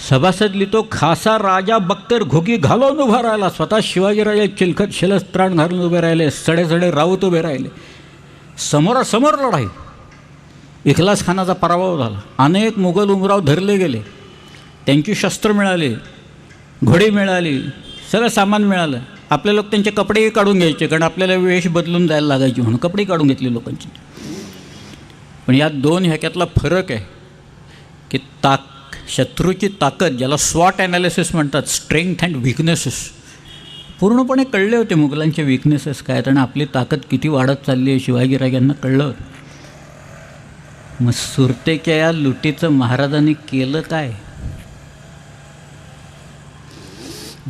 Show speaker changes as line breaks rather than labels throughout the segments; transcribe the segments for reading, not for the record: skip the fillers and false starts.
सभासद लिहितो, खासा राजा बख्तर घोकी घालून उभा राहिला. स्वतः शिवाजीराजे चिलखत शिलस्त्राण घालून उभे राहिले. सडे सडे राऊत उभे राहिले. समोरासमोर लढाई. इखलास खानाचा पराभव झाला. अनेक मुघल उमराव धरले गेले. त्यांची शस्त्र मिळाली, घोडी मिळाली, सगळं सामान मिळालं. आपले लोक त्यांचे कपडेही काढून घ्यायचे, कारण आपल्याला वेश बदलून जायला लागायची म्हणून कपडेही काढून घेतले लोकांची. पण या दोन ह्याच्यातला फरक आहे की शत्रूची ताकद, ज्याला स्वॉट ॲनालिसिस म्हणतात, स्ट्रेंथ अँड विकनेसेस, पूर्णपणे कळले होते मुघलांचे विकनेसेस काय, आणि आपली ताकद किती वाढत चालली आहे शिवाजीराजांना कळलं. मग सुरतेच्या या लुटीचं महाराजांनी केलं काय?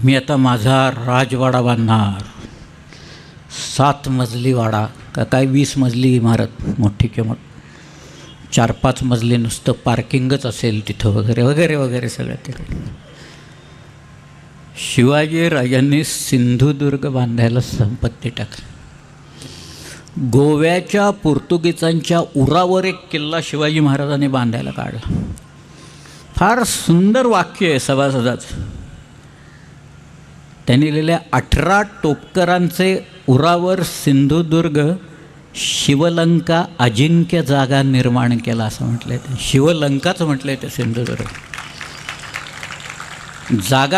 मी आता माझा राजवाडा बांधणार, 7 मजली वाडा का काय 20 मजली इमारत, मोठी किंमत, 4-5 मजली नुसतं पार्किंगच असेल तिथं, वगैरे वगैरे वगैरे सगळं तिकडे. शिवाजीराजांनी सिंधुदुर्ग बांधायला संपत्ती टाकली. गोव्याच्या पोर्तुगीजांच्या उरावर एक किल्ला शिवाजी महाराजांनी बांधायला काढला. फार सुंदर वाक्य आहे सभासदाचं. त्यांनी लिहिल्या, 18 टोपकरांचे उरावर सिंधुदुर्ग शिवलंका अजिंक्य जागा निर्माण केला असं म्हटलं आहे. शिवलंकाच म्हटलं आहे ते सिंधुदुर्ग जागा.